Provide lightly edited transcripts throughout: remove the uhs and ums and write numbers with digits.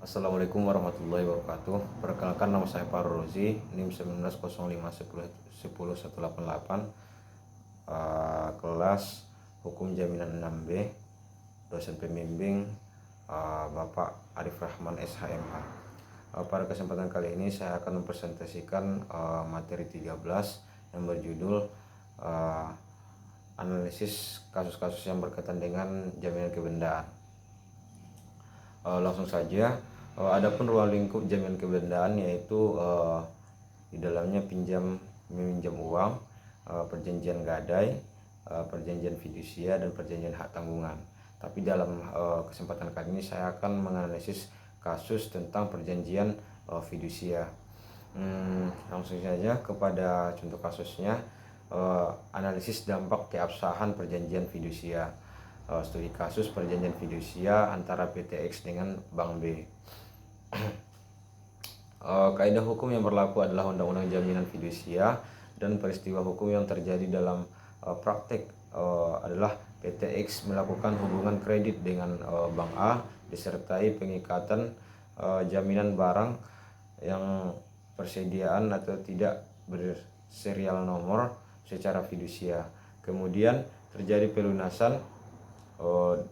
Assalamualaikum warahmatullahi wabarakatuh. Perkenalkan, nama saya Farul Rozi, NIM 1905101088, kelas Hukum Jaminan 6B, dosen pembimbing Bapak Arif Rahman SHMH. Pada kesempatan kali ini saya akan mempresentasikan materi 13 yang berjudul analisis kasus-kasus yang berkaitan dengan jaminan kebendaan. Langsung saja, adapun ruang lingkup jaminan kebendaan yaitu di dalamnya pinjam meminjam uang, perjanjian gadai, perjanjian fidusia, dan perjanjian hak tanggungan. Tapi dalam kesempatan kali ini saya akan menganalisis kasus tentang perjanjian fidusia. Langsung saja kepada contoh kasusnya. Analisis dampak keabsahan perjanjian fidusia. Studi kasus perjanjian fidusia antara PT X dengan Bank B. Kaidah hukum yang berlaku adalah Undang-Undang Jaminan Fidusia, dan peristiwa hukum yang terjadi dalam praktek adalah PT X melakukan hubungan kredit dengan Bank A disertai pengikatan jaminan barang yang persediaan atau tidak berserial nomor secara fidusia. Kemudian terjadi pelunasan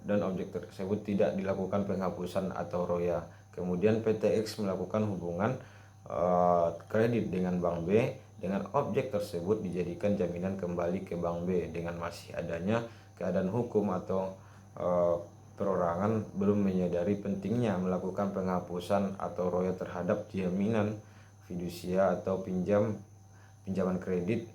dan objek tersebut tidak dilakukan penghapusan atau roya. Kemudian PT X melakukan hubungan kredit dengan Bank B dengan objek tersebut dijadikan jaminan kembali ke Bank B dengan masih adanya keadaan hukum atau perorangan belum menyadari pentingnya melakukan penghapusan atau roya terhadap jaminan fidusia atau pinjaman kredit,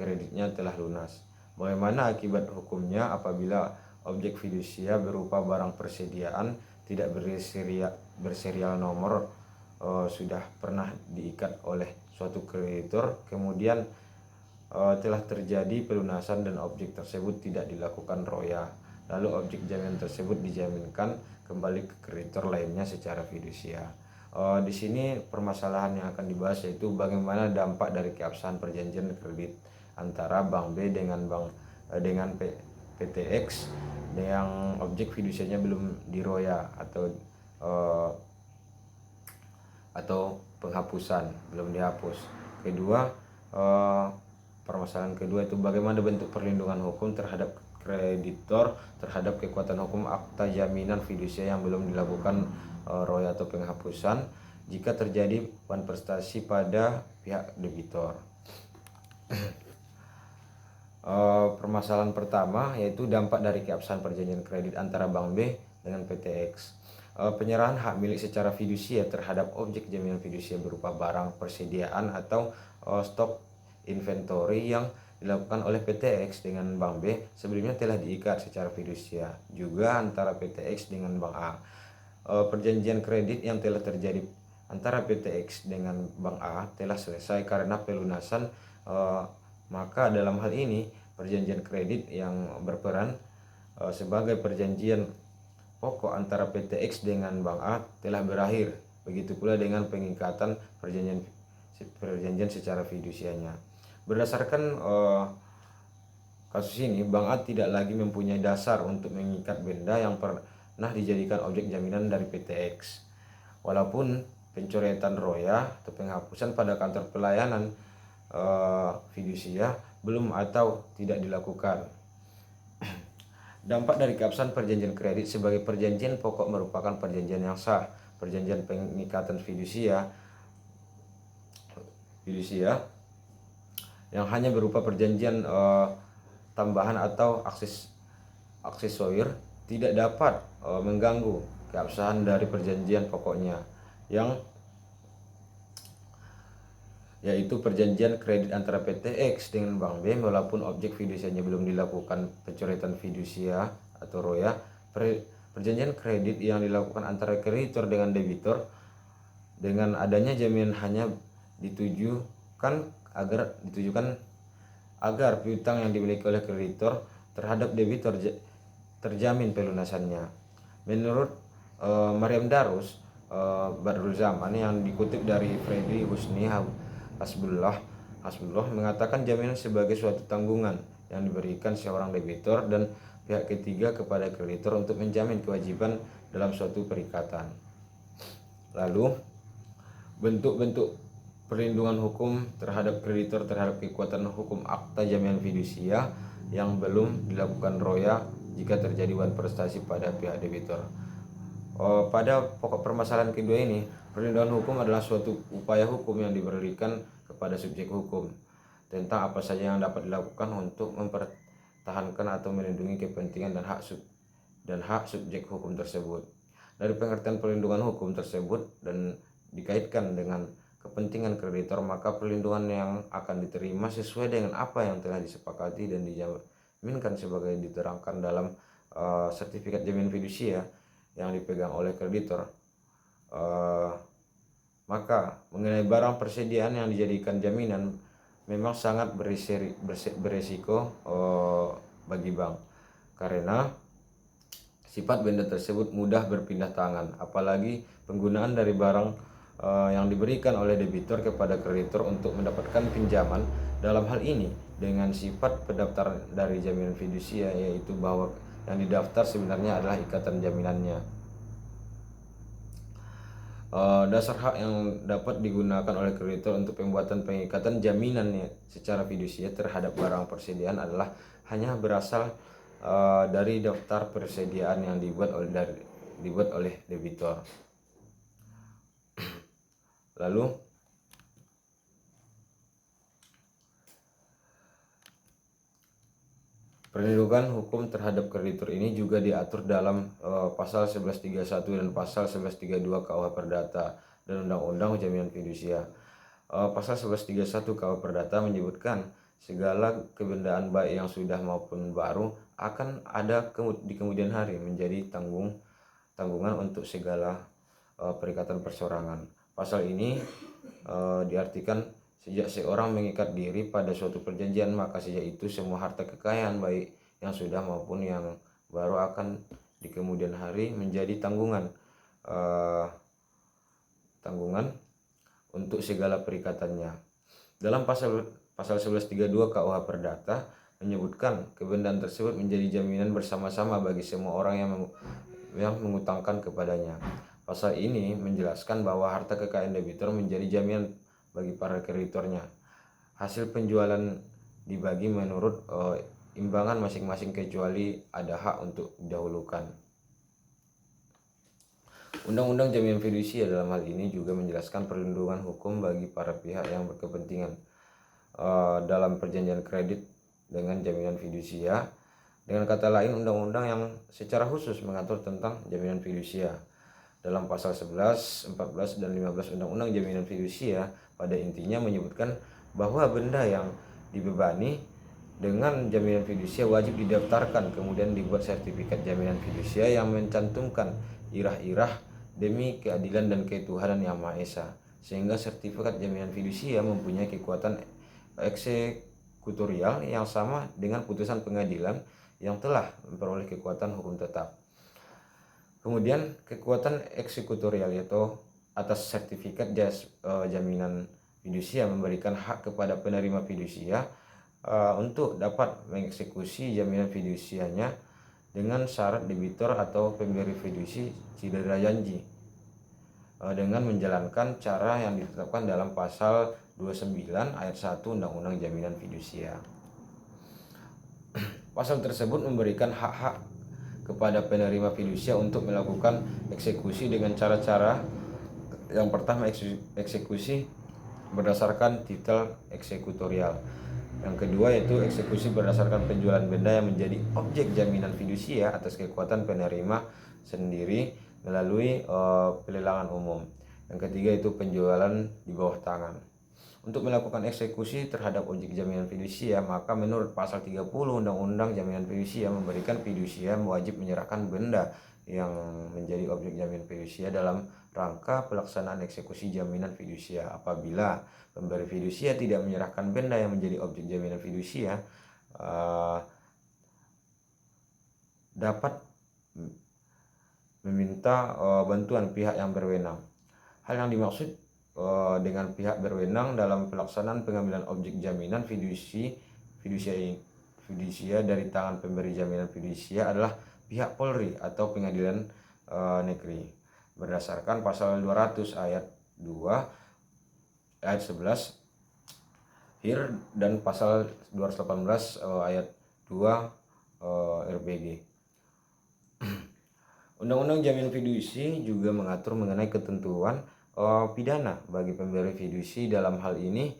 kreditnya telah lunas. Bagaimana akibat hukumnya apabila objek fidusia berupa barang persediaan tidak berserial nomor sudah pernah diikat oleh suatu kreditor, kemudian telah terjadi pelunasan dan objek tersebut tidak dilakukan roya, lalu objek jaminan tersebut dijaminkan kembali ke kreditor lainnya secara fidusia. Di sini permasalahan yang akan dibahas yaitu bagaimana dampak dari keabsahan perjanjian kredit antara Bank B dengan PT X yang objek fidusianya belum diroya atau penghapusan, belum dihapus. Kedua, permasalahan kedua itu bagaimana bentuk perlindungan hukum terhadap kreditor terhadap kekuatan hukum akta jaminan fidusia yang belum dilakukan roya atau penghapusan jika terjadi manifestasi pada pihak debitor. Permasalahan pertama yaitu dampak dari keabsahan perjanjian kredit antara Bank B dengan PT X. Penyerahan hak milik secara fidusia terhadap objek jaminan fidusia berupa barang persediaan atau stok inventory yang dilakukan oleh PT X dengan Bank B sebelumnya telah diikat secara fidusia juga antara PT X dengan Bank A. Perjanjian kredit yang telah terjadi antara PT X dengan Bank A telah selesai karena pelunasan, maka dalam hal ini perjanjian kredit yang berperan sebagai perjanjian pokok antara PT X dengan Bank A telah berakhir. Begitu pula dengan pengikatan perjanjian secara fidusianya. Berdasarkan kasus ini, Bank A tidak lagi mempunyai dasar untuk mengikat benda yang pernah dijadikan objek jaminan dari PT X. Walaupun pencoretan roya atau penghapusan pada kantor pelayanan fidusia belum atau tidak dilakukan. Dampak dari keabsahan perjanjian kredit sebagai perjanjian pokok merupakan perjanjian yang sah. Perjanjian pengikatan fidusia yang hanya berupa perjanjian tambahan atau aksesorir tidak dapat mengganggu keabsahan dari perjanjian pokoknya, yaitu perjanjian kredit antara PT X dengan Bank B. Walaupun objek fidusianya belum dilakukan pencoretan fidusia atau roya, perjanjian kredit yang dilakukan antara kreditor dengan debitor dengan adanya jaminan hanya ditujukan agar piutang yang dimiliki oleh kreditor terhadap debitor terjamin pelunasannya. Menurut Maryam Darus Badrul Zaman yang dikutip dari Fredri Husni Hasbullah mengatakan jaminan sebagai suatu tanggungan yang diberikan seorang debitor dan pihak ketiga kepada kreditor untuk menjamin kewajiban dalam suatu perikatan. Lalu, bentuk-bentuk perlindungan hukum terhadap kreditor terhadap kekuatan hukum akta jaminan fidusia yang belum dilakukan roya jika terjadi wan prestasi pada pihak debitur. Pada pokok permasalahan kedua ini, perlindungan hukum adalah suatu upaya hukum yang diberikan kepada subjek hukum tentang apa saja yang dapat dilakukan untuk mempertahankan atau melindungi kepentingan dan hak subjek hukum tersebut. Dari pengertian perlindungan hukum tersebut dan dikaitkan dengan kepentingan kreditor, maka perlindungan yang akan diterima sesuai dengan apa yang telah disepakati dan dijaminkan sebagai diterangkan dalam sertifikat jaminan fidusia yang dipegang oleh kreditor. Maka mengenai barang persediaan yang dijadikan jaminan memang sangat beresiko bagi bank, karena sifat benda tersebut mudah berpindah tangan, apalagi penggunaan dari barang yang diberikan oleh debitur kepada kreditor untuk mendapatkan pinjaman. Dalam hal ini dengan sifat pendaftaran dari jaminan fidusia, yaitu bahwa yang didaftar sebenarnya adalah ikatan jaminannya. Dasar hak yang dapat digunakan oleh kreditor untuk pembuatan pengikatan jaminannya secara fidusia terhadap barang persediaan adalah hanya berasal dari daftar persediaan yang dibuat oleh debitor. Lalu perlindungan hukum terhadap kreditor ini juga diatur dalam pasal 1131 dan pasal 1132 KUH Perdata dan Undang-Undang Jaminan Fidusia. Pasal 1131 KUH Perdata menyebutkan segala kebendaan baik yang sudah maupun baru akan ada di kemudian hari menjadi tanggungan untuk segala perikatan perseorangan. Pasal ini diartikan sejak seorang mengikat diri pada suatu perjanjian, maka sejak itu semua harta kekayaan baik yang sudah maupun yang baru akan di kemudian hari menjadi tanggungan untuk segala perikatannya. Dalam pasal 1132 KUH Perdata menyebutkan kebendaan tersebut menjadi jaminan bersama-sama bagi semua orang yang mengutangkan kepadanya. Pasal ini menjelaskan bahwa harta kekayaan debitur menjadi jaminan bagi para kreditornya. Hasil penjualan dibagi menurut imbangan masing-masing kecuali ada hak untuk didahulukan. Undang-Undang Jaminan Fidusia dalam hal ini juga menjelaskan perlindungan hukum bagi para pihak yang berkepentingan dalam perjanjian kredit dengan jaminan fidusia. Dengan kata lain, undang-undang yang secara khusus mengatur tentang jaminan fidusia. Dalam pasal 11, 14, dan 15 Undang-Undang Jaminan Fidusia pada intinya menyebutkan bahwa benda yang dibebani dengan jaminan fidusia wajib didaftarkan, kemudian dibuat sertifikat jaminan fidusia yang mencantumkan irah-irah demi keadilan dan ketuhanan Yang Maha Esa, sehingga sertifikat jaminan fidusia mempunyai kekuatan eksekutorial yang sama dengan putusan pengadilan yang telah memperoleh kekuatan hukum tetap. Kemudian kekuatan eksekutorial yaitu atas sertifikat jaminan fidusia memberikan hak kepada penerima fidusia untuk dapat mengeksekusi jaminan fidusianya dengan syarat debitur atau pemberi fidusi cedera janji dengan menjalankan cara yang ditetapkan dalam pasal 29 ayat 1 Undang-Undang Jaminan Fidusia. Pasal tersebut memberikan hak-hak kepada penerima fidusia untuk melakukan eksekusi dengan cara-cara. Yang pertama, eksekusi berdasarkan titel eksekutorial. Yang kedua yaitu eksekusi berdasarkan penjualan benda yang menjadi objek jaminan fidusia atas kekuatan penerima sendiri melalui pelelangan umum. Yang ketiga itu penjualan di bawah tangan. Untuk melakukan eksekusi terhadap objek jaminan fidusia, maka menurut pasal 30 Undang-Undang Jaminan Fidusia memberikan fidusia wajib menyerahkan benda yang menjadi objek jaminan fidusia dalam rangka pelaksanaan eksekusi jaminan fidusia. Apabila pemberi fidusia tidak menyerahkan benda yang menjadi objek jaminan fidusia, dapat meminta bantuan pihak yang berwenang. Hal yang dimaksud dengan pihak berwenang dalam pelaksanaan pengambilan objek jaminan fidusia dari tangan pemberi jaminan fidusia adalah pihak Polri atau pengadilan negeri berdasarkan pasal 200 ayat 2 ayat 11 HIR dan pasal 218 ayat 2 RBG. Undang-Undang Jaminan Fidusi juga mengatur mengenai ketentuan pidana bagi pemberi fidusi. Dalam hal ini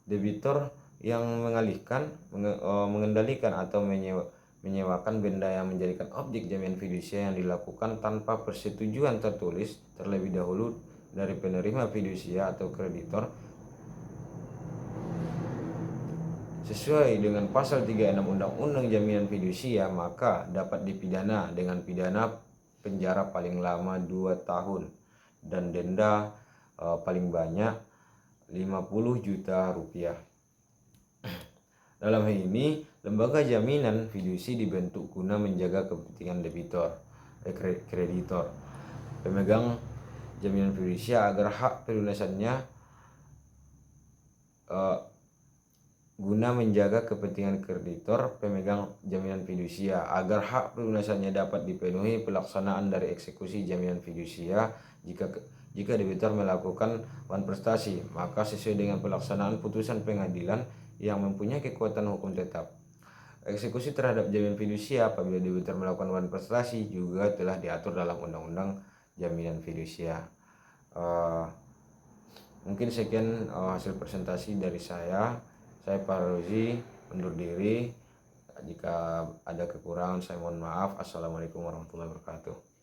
debitur yang mengalihkan, mengendalikan atau menyewakan benda yang menjadikan objek jaminan fidusia yang dilakukan tanpa persetujuan tertulis terlebih dahulu dari penerima fidusia atau kreditor sesuai dengan pasal 36 Undang-Undang Jaminan Fidusia, maka dapat dipidana dengan pidana penjara paling lama 2 tahun dan denda paling banyak 50 juta rupiah. Dalam hal ini, lembaga jaminan fidusi dibentuk guna menjaga kepentingan kreditor, pemegang jaminan fidusia agar hak pelunasannya guna menjaga kepentingan kreditor pemegang jaminan fidusia agar hak pelunasannya dapat dipenuhi pelaksanaan dari eksekusi jaminan fidusia. Jika debitur melakukan wan prestasi, maka sesuai dengan pelaksanaan putusan pengadilan yang mempunyai kekuatan hukum tetap. Eksekusi terhadap jaminan fidusia apabila debitur melakukan wan prestasi juga telah diatur dalam Undang-Undang Jaminan Fidusia. Mungkin sekian hasil presentasi dari saya. Saya Pak Rozi undur diri. Jika ada kekurangan saya mohon maaf. Assalamualaikum warahmatullahi wabarakatuh.